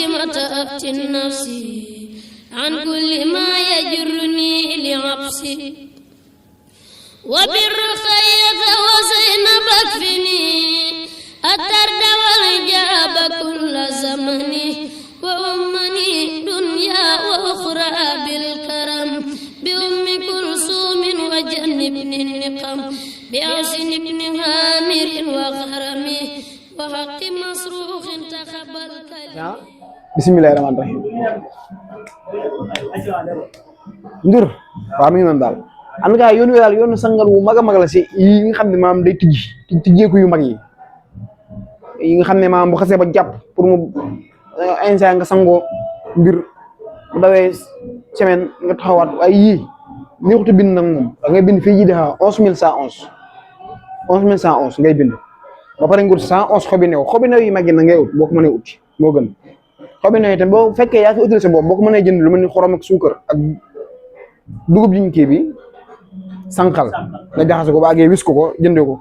خاتمة أفتن نفسي عن كل ما يجرني لعبسي وبالرقية وزينب اكفني الترد والجاب كل زمن وأمني دنيا وأخرى بالكرم بأم كلثوم وجنبني النقم بأحسن بن هامر وغرم وحق مصروخ تخبل كلمة. Bismillahirrahmanirrahim. Ndur waaw mi ngi noonu daal en tout cas yoon wi daal yoonu sangal wu mag a mag la si yi nga xam ne maam day tijjeeku yu mag yi nga xam ne maam bu xasee ba jàpp pour mu instant nga sangoo mbir bu dawee semaine nga taxawaat waaye yii neexutu bind nag moom da ngay bind fii ji defa 11111 ngay bind ba pare nguur 111 xobi new yi mag yi na ngay ut boo ko mënee ut moo gën xobi new yi tam boo fekkee yaa fi utilisé boobu boo ko mënee jënd lu mel ni xorom ak suukar ak dugub jiñ kii bi sànqal nga jaxase ko ba àggee wis ko jëndee ko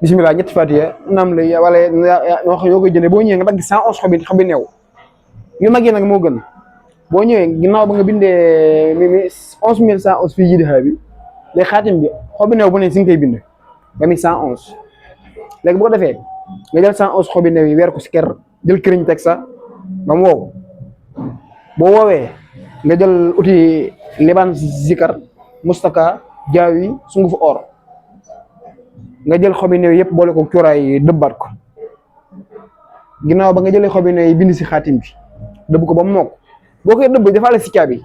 bisimilah ñetti fatiya naam la wala wax yoo koy jëndee boo ñëwee nga dagg 111 xobi neew yu mag yi nag moo gën boo ñëwee ginnaaw ba nga bindee mi 11111 fii ji di xaar bi léegi xaatim bi xobi neew bu ne si nga koy bind ba mi 111 léegi bu ko defee nga jël 111 xobi neew yi weer ko si ker jël këriñ teg sa ba mu wow boo woowee nga jël uti liban zikar mustaka jaawi sungufu or nga jël xobi neew yëpp boole ko cuuraay dëbbaat ko ginnaaw ba nga jëlee xobi neew yi bind si xaatim bi dëbb ko ba mu mokk boo koy dëbb defaale si caabi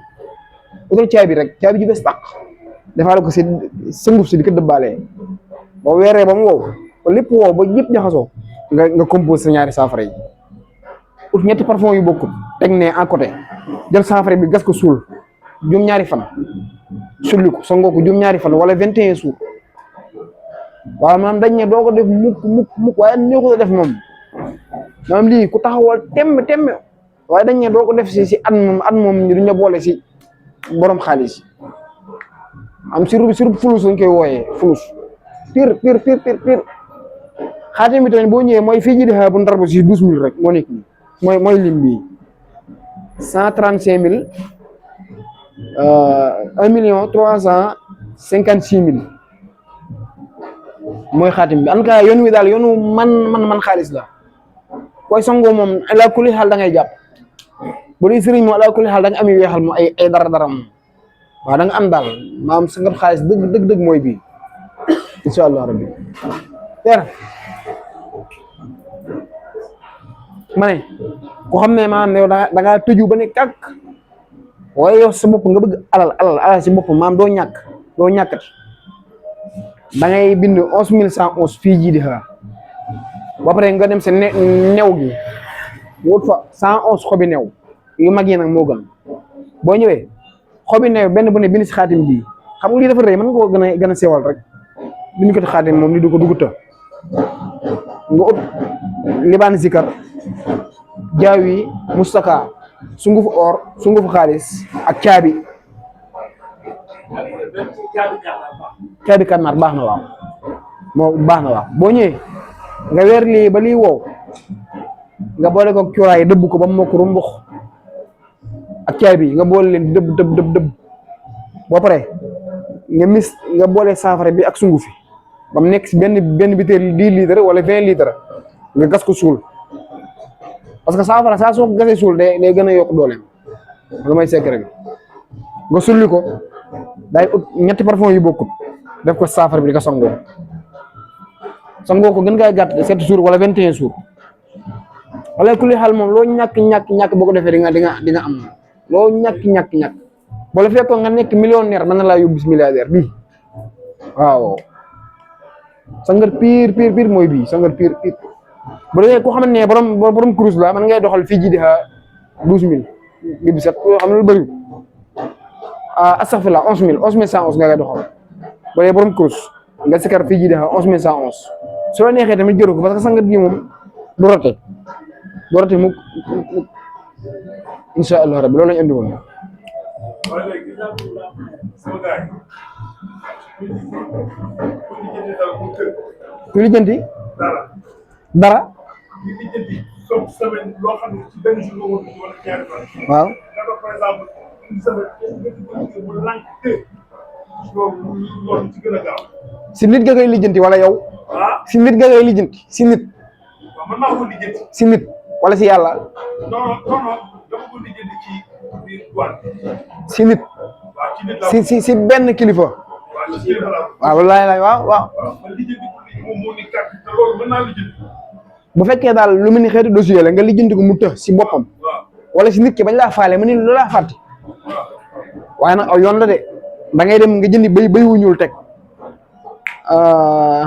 utal caabi rek caabi ju bees tàq defaale ko si sënguf si di ko dëbbaalee boo weeree ba mu wow ba lépp wow ba yëpp jaxasoo nga compose sa ñaari saafara yi ut ñetti parfum yu bokkul teg ne à côté jël saafara bi gas ko suul juróom-ñaari fan sulli ko sangoo ko juróom-ñaari fan wala 21 jours waaw maanaam dañ ne doo ko def mukk waaye neexut a def moom maanaam lii ku taxawal temm waaye dañ ne doo ko def si at moom ñu duñ la boole si borom xaalis am surub fulus lañ koy wooyee fulus pire xaatim bi tamit boo ñëwee mooy fii ji di xaar bu ndar ba si 12000 rek moo nekk mooy lim bi 135 000 1 356 000 mooy xaatim bi en tout cas yoon wi daal yoonu man xaalis la koy sangoo moom ala kulli xaal da ngay jàpp bu dee sëriñ moom ala kulli xaal da nga am yu weexal moom ay dara moom waaw da nga am daal maam sa nga xaalis dëgg mooy bii incha allah rabbi ter ma ne ku xam ne maanaam yow da ngaa tëju ba ne kàkk waaye yow sa bopp nga bëgg alal si bopp maam doo ñàkkat da ngay bind 11111 fii ji di xaar ba pare nga dem sa new gi wut fa 111 xobi new yu mag yi nag moo gën boo ñëwee xobi new benn bu ne bind si xaatim bii xam nga lii dafa rëy mën nga koo gën a sewal rek bind ko ci xaatim moom li du ko duguta nga ut libaan zikar jaawi mustaka sungufu or sungufu xaalis ak caabi kànnaar baax na waaw boo ñëwee nga weer lii ba lii wow nga boole ko cuuraay dëbb ko ba mu mokk rumbux ak caabi nga boole leen dëbb boo pare nga boole saafara bi ak sungufi ba mu nekk si benn bitéel 10 litres wala 20 litres nga gas ko suul parce que saafara saa soo ko gasee suul day gën a yokk dooleem lu may secret bi nga sulli ko day ut ñetti parfum yu bokkut def ko saafara bi di ko sangoo ko gën gaa gàtt 7 jours wala 21 jours wala kulli xaal moom loo ñàkk boo ko defee di nga am loo ñàkk boo la fekkoon nga nekk millionnaire mën na laa yóbbu si milliardaire bii waaw sangar pire mooy bii sangar pire bu dee ko xam ne borom cruise la man ngay doxal fii ji di xa 12000 bi set yoo xam ne lu bëri astaghfirullah 11111 nga koy doxal bu dee borom cruise nga sikar fii ji di xa 11111 su la neexee tamit jëru ko parce que sangar bii moom du rote mukk insha allah rabbi loolu lañ andi woon ku lijjanti dara comme semaine loo xam ne ci benn jour nga wóor wala ñaari fan. waaw nga doon par exemple une semaine mu lànk loolu ci gën a gaaw. si nit nga koy lijjanti wala yow ah si nit nga koy lijjanti si nit waaw man maa ko lijjanti. si nit wala si yàlla non dama ko lijjanti ci biir douane. si nit waaw ci nit la si benn kilifa waaw ci kilifa la waaw wallaay lay waaw waaw man lijjanti ko lii moom moo ni carte te loolu mën naa lijjanti. bu fekkee daal lu mel ni xeetu dossier la nga lijjanti ko mu të si boppam waaw wala si nit ki bañ laa faale mu ni lu laa fàtte waaw waaye nag aw yoon la de da ngay dem nga jëndi bay wu ñuul teg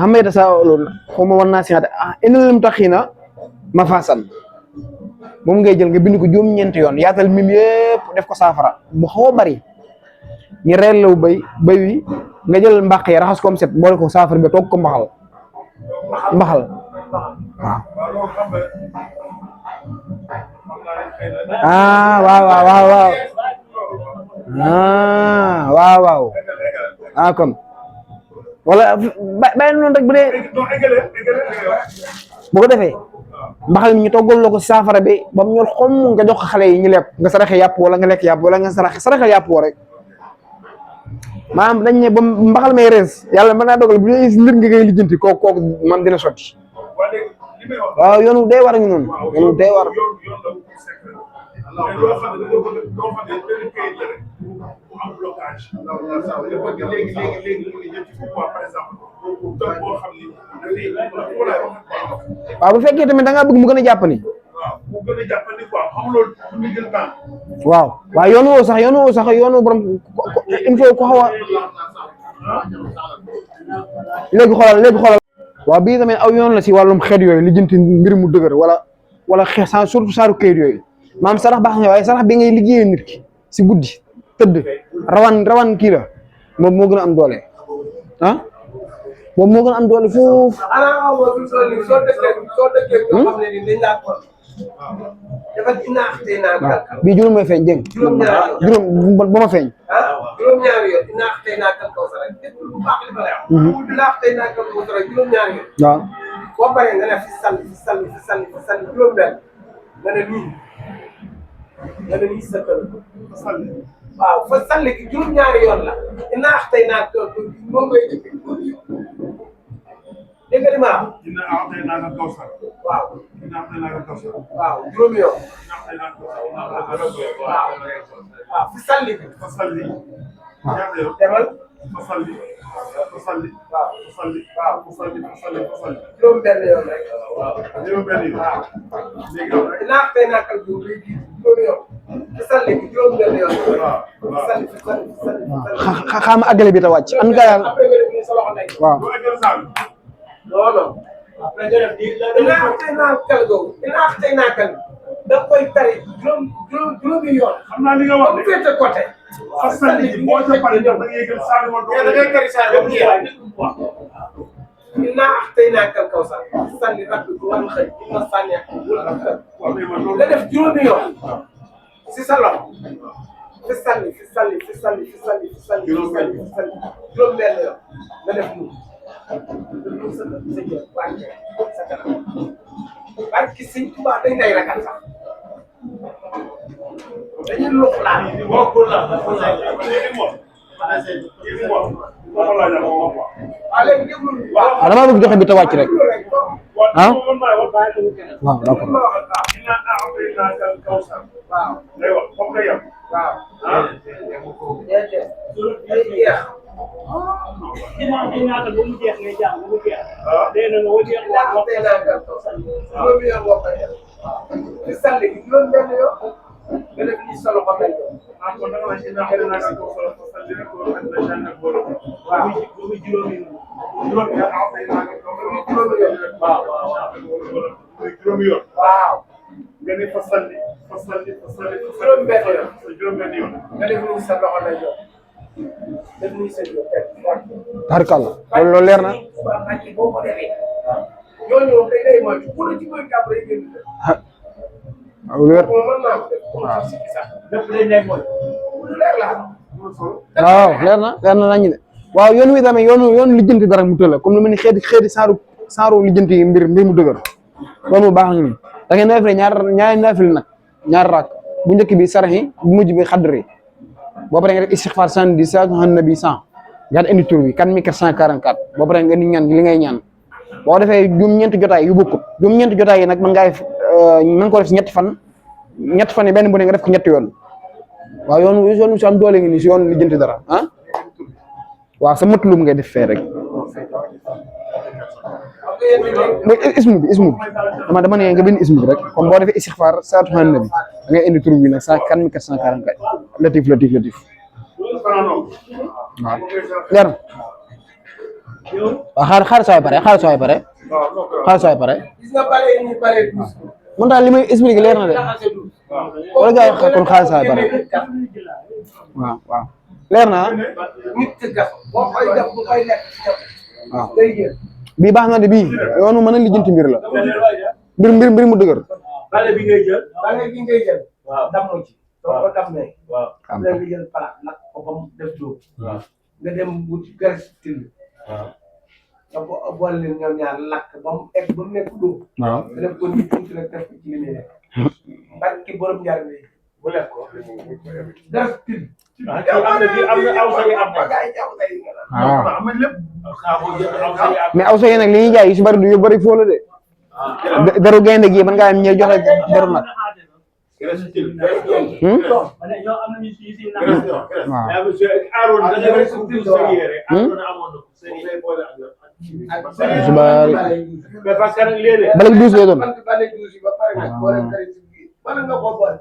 xam nga sa loolu xaw ma war naa si innal muttaqiina mafaasan moom ngay jël nga bind ko juróom-ñeenti yoon yaatal mim yëpp def ko saafara bu xaw a bari ñu reel law bay wi nga jël mbaq yi raxas ko set boole ko saafara bi toog ko mbaxal waaw waaw loolu xam nga xam naa ne xëy na. waaw waaw kon wala bàyyi noonu rek bu dee non eggale bu ko defee mbaxal mi ñu toggal la ko saafara bi ba mu ñor xom nga jox ko xale yi ñu lekk nga saraxe yàpp wala nga lekk yàpp wala nga saraxe yàpp woo rek maanaam dañ ne ba mbaxal may rees yàlla mën naa dogal bu dee nit nga koy lijjanti kooku man dina sotti waaw yoonu day war a ñu noonu yoonu day war mais loo xam ne loo xam ne benn kayit la rek mu am blocage. léegi mu ngi jëm ci pouvoir par exemple tool boo xam ni waaw bu fekkee tamit da ngaa bëgg mu gën a jàpp ni waaw mu gën a jàppandi quoi xam nga loolu du ñu jël temps. waaw yoonu woo sax yoonu borom il faut ko xaw a léegi xoolal waaw bii tamit aw yoon la si wàllum xeet yooyu lijjanti mbir mu dëgër wala xeex surtout saaru kayit yooyu maam sarax baax na waaye sarax bi ngay liggéeyee nit ki si guddi tëdd rawan kii la moom moo gën a am doole moom moo gën a am doole foofu bii juróom may feeñ dégg juróom ba ma feeñ juróom-ñaari yoon dinaa xëy naa kan kaw sa rek lépp lu baax li ma lay wax. dinaa xëy naa kan kaw sa rek juróom-ñaari yoon. waaw boo paree nga ne fi sànni juróom-benn nga ne nii sa kër waaw fa sànni gi juróom-ñaari yoon la dinaa xëy naa kan moom ngay dégg dégg nga li ma wax. dinaa xëy naa kan kaw sa waaw dinaa xëy naa kan kaw sa waaw juróomi yoon. dinaa xëy naa kan kaw sa waaw fi sànni gi. fa salli ñaata yoon demal. fa salli waaw juróom-benn yoon rek. juróom-benn yoon waaw léegi yow rek dinaa xëy naa kan juróomi yoon. fi sànni gi juróom-benn yoon. waaw fi sànni. xaama àggale bi ta wàcc an nga yàlla après nga def nii sa loxo ndey. waaw bu eggal saal non non. après nga def nii dinaa xëy naa kal googu dinaa xëy naa kal da koy tari juróomi yoon. xam naa li nga wax ba mu féete côté. fa salli ji boo ca pare da ngay yëgal saal ma doon da ngay tari saa ba mu jeex. dinaa xëy naa kal kaw sax sànni rakk bi wala xëy dina sànni ak wala xëy. nga def juróomi yoon. si sa loxo. fi sànni juróom-benn yoon nga def nii. sa kanam barki Sëñ Tuubaa dañ lay ragal sax dañuy luq laa waaw léegi déglu waaw dama bëgg joxe bi ta wàcc rek waaw d'accord waaw nga ne fa salli juróom-benn yoon nga def nii sa loxo lay jox def nii sa jox tarkalla loolu leer na boo ko defee ñooñu moom day day moytu ku la ci mooy jàpp rek génn waaw leer moom mën naa ko def waaw lépp day nekk mooy leer la waaw leer na nañu de waaw yoon wi tamit yoonu lijjanti dara mu tëla comme lu mel ni xeeti saaru lijjanti mbir mu dëgër loolu mu baax na ni da ngay naafile ñaari naafile nag ñaari rakk bu njëkk bi saraxi bu mujj bi xadri boo paree nga def istixfaar 70 salaatu ala nabi 100 nga indi tur bi 4444 boo paree nga indi ñaan li ngay ñaan boo defee juróom-ñeenti jotaay yu bokkut juróom-ñeenti jotaay yi nag mën nga ko def si ñetti fan yi benn bu ne nga def ko ñetti yoon waaw yoon si am doole ngi nii si yoon li jënti dara ah waaw sa matlum ngay def fee rek ismu bi dama ne nga bind ismu bi rek comme boo defee istixfaar salaatu ala nabi da ngay indi tur bi nag 4444 latif waaw leer na waaw xaar sooy pare gis nga pare yi ñu pare tous man daal li may expliqué leer na de wala gars yi kon xaar sooy pare waaw leer na nit ki gas boo koy def bu koy lekk waaw day jël bii baax na de bii yoonu mën a lijjanti mbir la mbir mu dëgër bale bi ngay jël damm ci soo ko dammee am na nga jël palaat nag ko ba mu def dóom nga dem wuti graisse till nga boole leen ñoom ñaar lakk ba mu egg ba mu nekk dóom waaw nga def ko nii tuuti rek def ko ci li muy def barki borom njariñ bi bu lekk ko graisse till mais aw say nag li ñuy jaay yu si bëri du yu bëri foo la de deru gaynde gi mën ngaa am ñëw joxe deru nag bala duus lay doon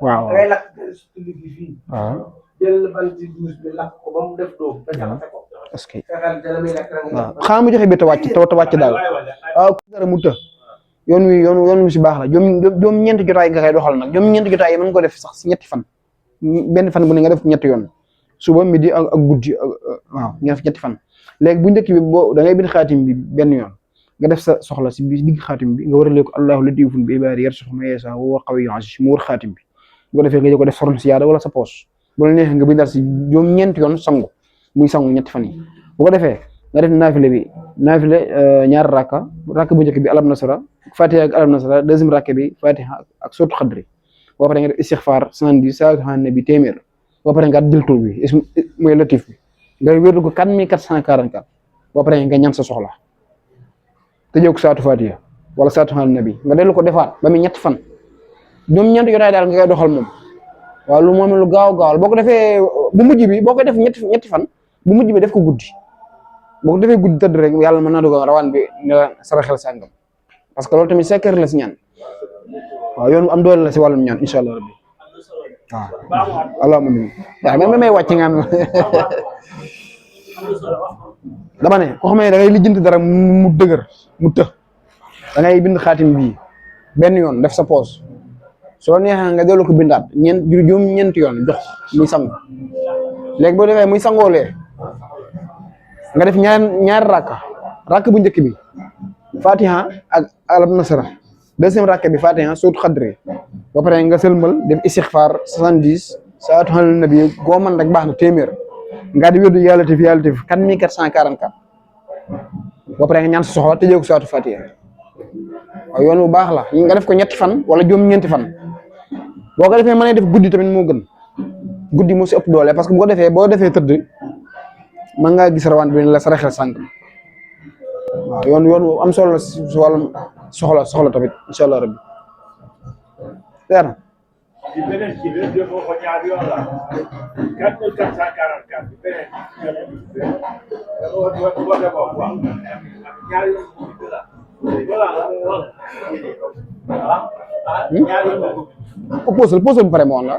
waaw est-ce que waaw xaaral mu joxe bi te wàcc daal waaw dara mu të yoon wi si baax la juróom ñeenti jotaay nga koy doxal nag juróom ñeenti jotaay yi mën nga ko def sax si ñetti fan benn fan bu ne nga def ñetti yoon suba midi ak guddi waaw nga def ñetti fan léegi bu njëkk bi boo da ngay bind xaatim bi benn yoon nga def sa soxla si bi digg xaatim bi nga waralee ko allahu latifun bi ibaadihi yarzuqu man yashaa wa huwa qawiyyun aziz mu war xaatim bi bu ko defee nga ko def soron si yaada wala sa poos bu la neexee nga bindal si juróom ñeenti yoon sangu muy sangu ñetti fan yi bu ko defee nga def naafile ñaari rakka bu njëkk bi alam nasara fatiha ak alam nasara deuxième rakka bi fatiha ak sootu xadri boo paree nga def istixfaar 70 salaatu ala nabi téeméer boo paree nga dil tur bi ismu mooy latif bi nga wérdu ko 4444 boo paree nga ñaan sa soxla tëjee ko saatu fatiha wala saatu ala nabi nga dellu ko defaat ba muy ñetti fan ñoom ñeenti jotaay daal nga koy doxal moom waaw lu moom lu gaaw boo ko defee bu mujj bi boo koy def ñetti fan bu mujj bi def ko guddi boo ko defee guddi tëdd rek yàlla mën naa dogal rawaan bi ne la saraxel sàngam parce que loolu tamit secret la si ñaan waaw yoon am doole la si wàllum ñaan incha allah rabbi waaw allahumma amin waaw même may wàcc nga am dama ne ko xam ne da ngay lijjanti dara mu dëgër mu të da ngay bind xaatim bii benn yoon def sa poos soo neexee nga delloo ko bindaat ñeenti yoon jox muy sangu léegi boo defee muy sangoolee nga def ñaari rakk bu njëkk bi fatiha ak alam nasara deuxième rakk bi fatiha sootu xadri ba pare nga sëlmal def istixfaar 70 salaatu ala nabi goo man rek baax na téeméer nga di wérdu yàlla tif 4444 ba pare nga ñaan sa soxla tëjee ko salaatu fatiha waaw yoon bu baax la nga def ko ñetti fan wala juróom-ñeenti fan boo ko defee mën def guddi tamit moo gën guddi moo si ëpp doole parce que boo defee tëdd mën ngaa gis rawaan bi la saraxel sànq waaw yoon am solo la si wàllum soxla tamit incha allah rabbi leer na ci beneen ci biir def ko ñaar yoon la 4444 ci beneen ñaar yoon posal bu pare moon la